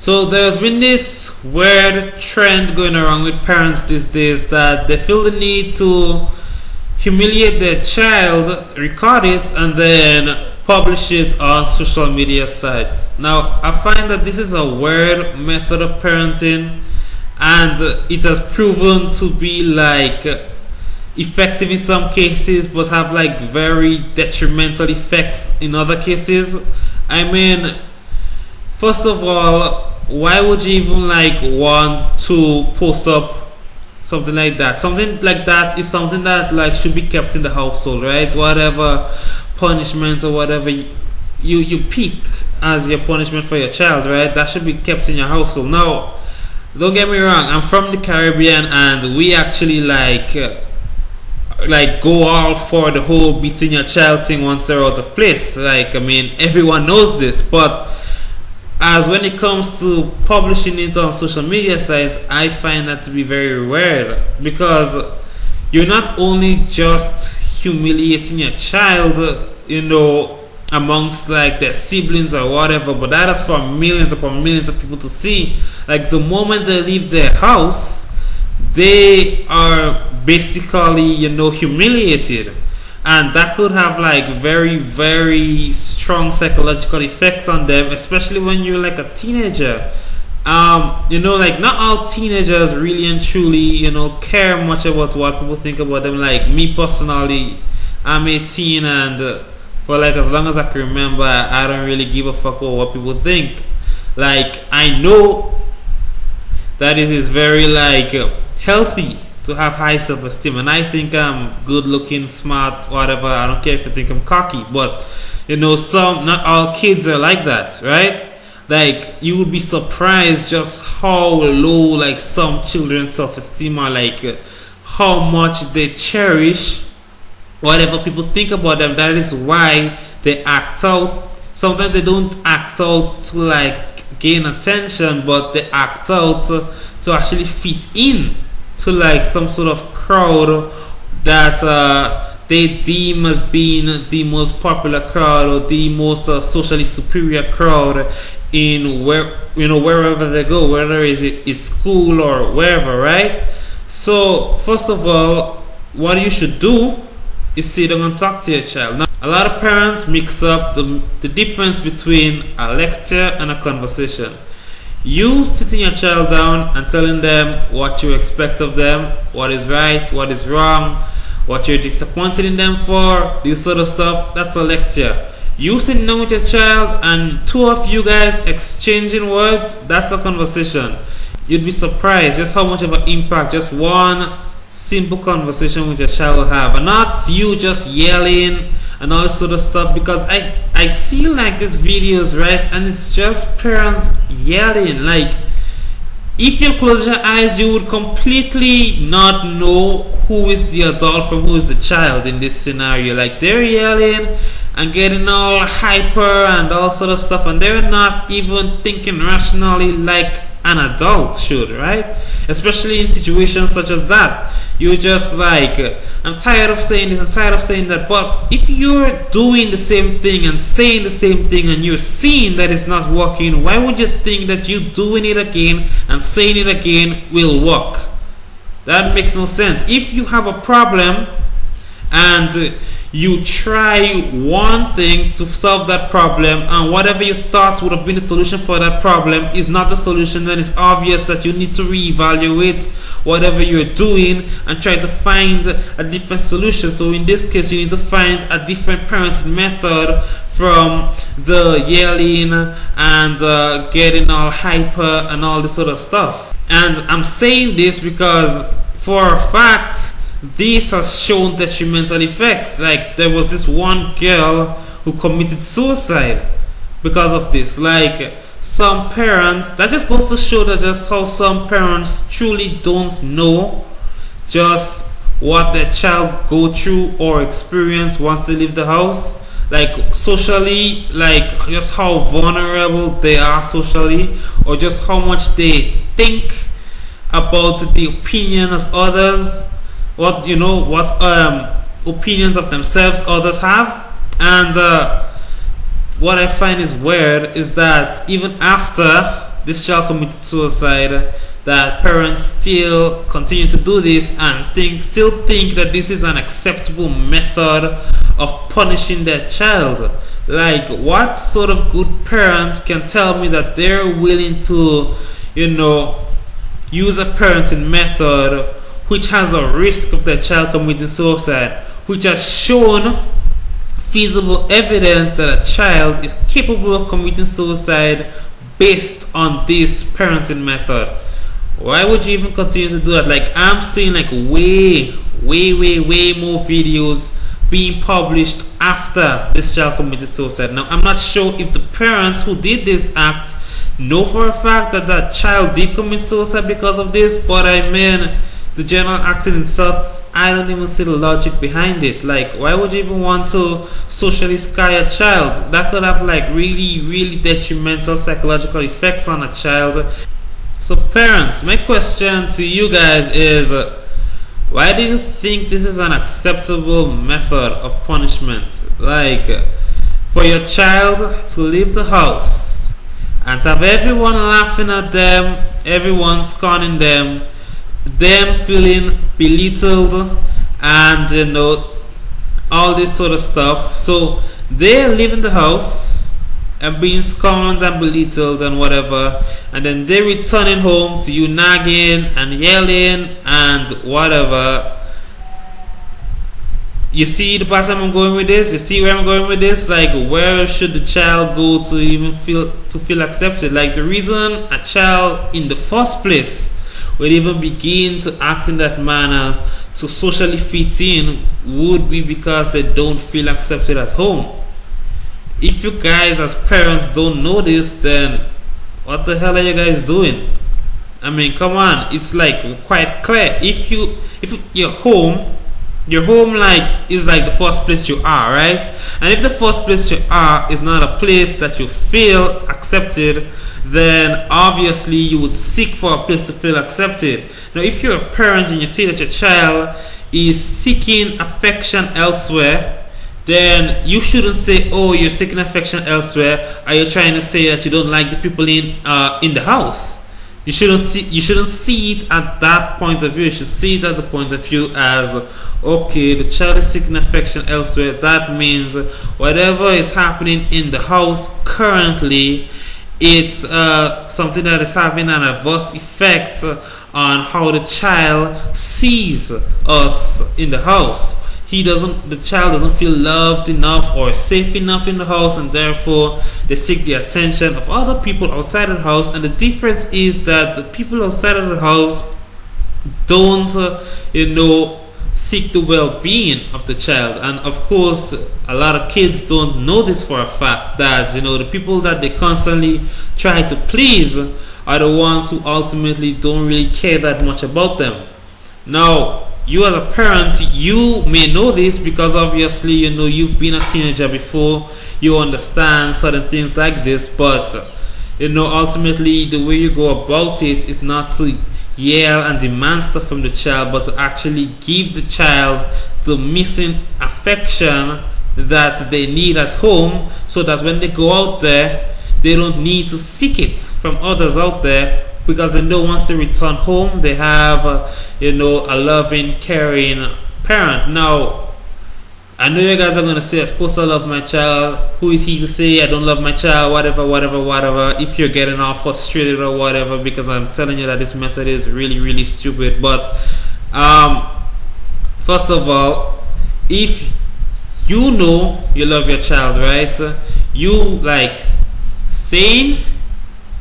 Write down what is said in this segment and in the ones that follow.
So there's been this weird trend going around with parents these days that they feel the need to humiliate their child, record it, and then publish it on social media sites. Now, I find that this is a weird method of parenting, and it has proven to be like effective in some cases, but have like very detrimental effects in other cases. I mean, first of all, why would you even like want to post up something like that? Something like that is something that like should be kept in the household, right? Whatever punishment or whatever you pick as your punishment for your child, right? That should be kept in your household. Now, don't get me wrong, I'm from the Caribbean and we actually like go all for the whole beating your child thing once they're out of place. Like, I mean, everyone knows this, but as when it comes to publishing it on social media sites, I find that to be very weird, because you're not only just humiliating your child, you know, amongst like their siblings or whatever, but that is for millions upon millions of people to see. Like, the moment they leave their house, they are basically, you know, humiliated, and that could have like very, very strong psychological effects on them, especially when you're like a teenager. You know, like, not all teenagers really and truly, you know, care much about what people think about them. Like me personally, I'm 18, and for like as long as I can remember, I don't really give a fuck about what people think. Like, I know that it is very like healthy to have high self-esteem, and I think I'm good looking, smart, whatever. I don't care if you think I'm cocky, but you know, not all kids are like that, right? Like, you would be surprised just how low like some children's self-esteem are, like how much they cherish whatever people think about them. That is why they act out. Sometimes they don't act out to like gain attention, but they act out to actually fit in to like some sort of crowd that they deem as being the most popular crowd, or the most socially superior crowd in wherever they go, whether it's school or wherever, right? So first of all, what you should do is sit down and talk to your child. Now, a lot of parents mix up the difference between a lecture and a conversation. You sitting your child down and telling them what you expect of them, what is right, what is wrong, what you're disappointed in them for, this sort of stuff, that's a lecture. You sitting down with your child and two of you guys exchanging words, that's a conversation. You'd be surprised just how much of an impact just one simple conversation with your child will have, and not you just yelling and all this sort of stuff. Because I see like these videos, right, and it's just parents yelling. Like, if you close your eyes, you would completely not know who is the adult from who is the child in this scenario. Like, they're yelling and getting all hyper and all sort of stuff, and they're not even thinking rationally like an adult should, right? Especially in situations such as that. You're just like, I'm tired of saying this, I'm tired of saying that. But if you're doing the same thing and saying the same thing, and you're seeing that it's not working, why would you think that you doing it again and saying it again will work? That makes no sense. If you have a problem and you try one thing to solve that problem, and whatever you thought would have been the solution for that problem is not the solution, then it's obvious that you need to reevaluate whatever you're doing and try to find a different solution. So in this case, you need to find a different parenting method from the yelling and getting all hyper and all this sort of stuff. And I'm saying this because for a fact, this has shown detrimental effects. Like, there was this one girl who committed suicide because of this. Like, some parents, that just goes to show that just how some parents truly don't know just what their child go through or experience once they leave the house. Like, socially, like just how vulnerable they are socially, or just how much they think about the opinion of others, what opinions of themselves others have. And what I find is weird is that even after this child committed suicide, that parents still continue to do this and still think that this is an acceptable method of punishing their child. Like, what sort of good parent can tell me that they're willing to, use a parenting method which has a risk of their child committing suicide, which has shown feasible evidence that a child is capable of committing suicide based on this parenting method? Why would you even continue to do that? Like, I'm seeing like way more videos being published after this child committed suicide. Now, I'm not sure if the parents who did this act know for a fact that that child did commit suicide because of this, but I mean, the general act in itself, I don't even see the logic behind it. Like, why would you even want to socially scar a child? That could have like really detrimental psychological effects on a child. So parents, my question to you guys is, why do you think this is an acceptable method of punishment? Like, for your child to leave the house and have everyone laughing at them, everyone scorning them feeling belittled, and all this sort of stuff. So they're leaving the house and being scorned and belittled and whatever, and then they're returning home to you nagging and yelling and whatever. You see the pattern I'm going with this? You see where I'm going with this? Like, where should the child go to even feel accepted? Like, the reason a child in the first place would even begin to act in that manner to socially fit in would be because they don't feel accepted at home. If you guys as parents don't know this, then what the hell are you guys doing? I mean, come on, it's like quite clear. If your home like is like the first place you are, right? And if the first place you are is not a place that you feel accepted, then obviously you would seek for a place to feel accepted. Now, if you're a parent and you see that your child is seeking affection elsewhere, then you shouldn't say, oh, you're seeking affection elsewhere. Are you trying to say that you don't like the people in the house? You shouldn't see it at that point of view. You should see it at the point of view as, okay, the child is seeking affection elsewhere. That means whatever is happening in the house currently, it's something that is having an adverse effect on how the child sees us in the house. The child doesn't feel loved enough or safe enough in the house, and therefore they seek the attention of other people outside of the house. And the difference is that the people outside of the house don't seek the well-being of the child. And of course, a lot of kids don't know this for a fact, that the people that they constantly try to please are the ones who ultimately don't really care that much about them. Now, you as a parent, you may know this because obviously you've been a teenager before, you understand certain things like this, but ultimately the way you go about it is not to yell and demand stuff from the child, but to actually give the child the missing affection that they need at home, so that when they go out there they don't need to seek it from others out there, because they know once they return home they have a loving, caring parent. Now, I know you guys are gonna say, of course I love my child, who is he to say I don't love my child, whatever, if you're getting all frustrated or whatever, because I'm telling you that this method is really stupid. But first of all, if you know you love your child, right, you saying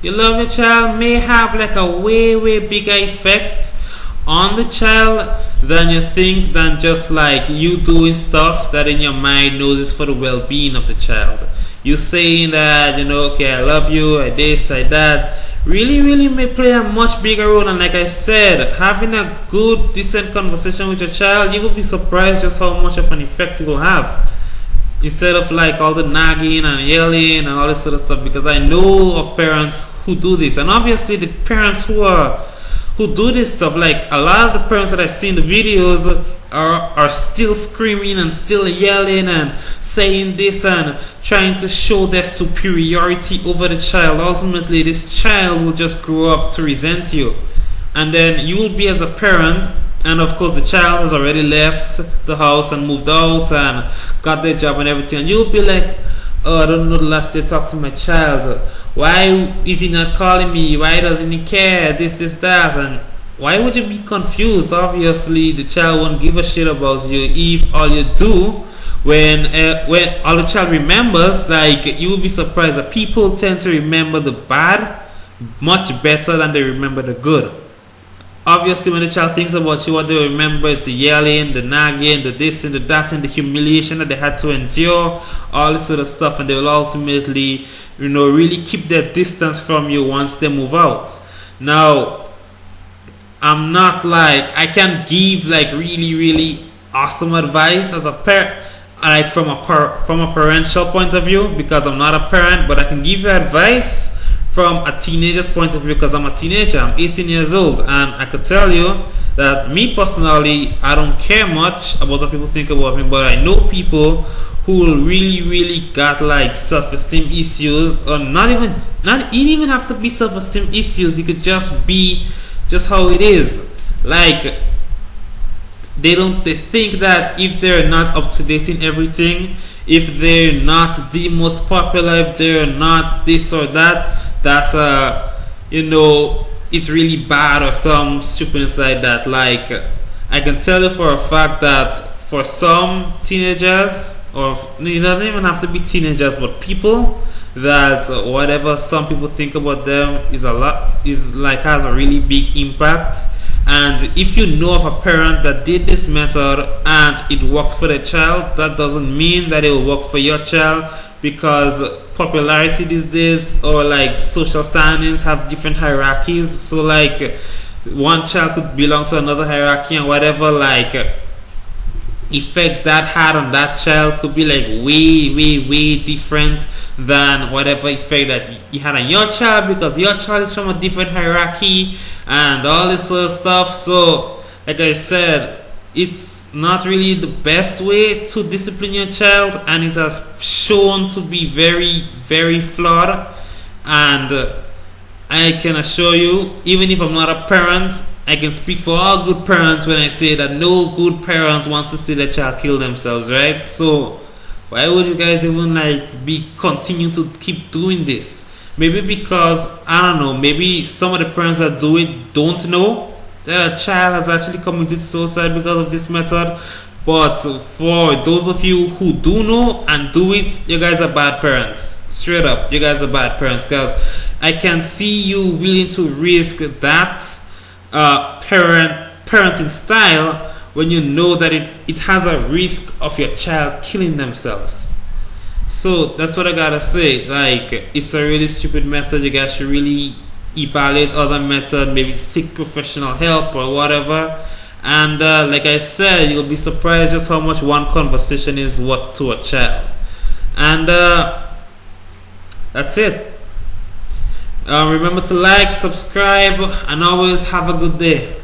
you love your child may have like a way bigger effect on the child than you think, than just like you doing stuff that in your mind knows is for the well-being of the child. You saying that okay, I love you, I this, I that, really may play a much bigger role. And like I said, having a good, decent conversation with your child, you will be surprised just how much of an effect it will have, instead of like all the nagging and yelling and all this sort of stuff. Because I know of parents who do this, and obviously the parents who do this stuff, like a lot of the parents that I see in the videos are still screaming and still yelling and saying this and trying to show their superiority over the child, ultimately this child will just grow up to resent you. And then you will be as a parent, and of course the child has already left the house and moved out and got their job and everything, and you'll be like, oh, I don't know the last day I talked to my child. Why is he not calling me? Why doesn't he care? This, that. And why would you be confused? Obviously, the child won't give a shit about you if all you do when all the child remembers, like, you will be surprised that people tend to remember the bad much better than they remember the good. Obviously, when the child thinks about you, what they remember is the yelling, the nagging, the this and the that, and the humiliation that they had to endure, all this sort of stuff, and they will ultimately, you know, really keep their distance from you once they move out. Now, I'm not like, I can give like really awesome advice as a parent, like from a parental point of view, because I'm not a parent, but I can give you advice from a teenager's point of view, because I'm a teenager. I'm 18 years old, and I could tell you that me personally, I don't care much about what people think about me, but I know people who really got like self-esteem issues, or not even have to be self-esteem issues. It could just be just how it is. Like, they think that if they're not up to date in everything, if they're not the most popular, if they're not this or that, that's you know, it's really bad or some stupidness like that. Like, I can tell you for a fact that for some teenagers, or it doesn't even have to be teenagers, but people that whatever some people think about them has a really big impact. And if you know of a parent that did this method and it worked for the child, that doesn't mean that it will work for your child, because popularity these days, or like social standings, have different hierarchies. So like, one child could belong to another hierarchy, and whatever like effect that had on that child could be like way different than whatever effect that you had on your child, because your child is from a different hierarchy and all this sort of stuff. So like I said, it's not really the best way to discipline your child, and it has shown to be very flawed. And I can assure you, even if I'm not a parent, I can speak for all good parents when I say that no good parent wants to see their child kill themselves, right? So why would you guys even like continue to keep doing this? Maybe because, I don't know, maybe some of the parents that do it don't know that a child has actually committed suicide because of this method. But for those of you who do know and do it, you guys are bad parents. Straight up, you guys are bad parents, because I can see you willing to risk that parenting style when you know that it has a risk of your child killing themselves. So that's what I gotta say. Like, it's a really stupid method. You guys should really evaluate other methods, maybe seek professional help or whatever. And like I said, you'll be surprised just how much one conversation is worth to a child. And that's it. Remember to like, subscribe, and always have a good day.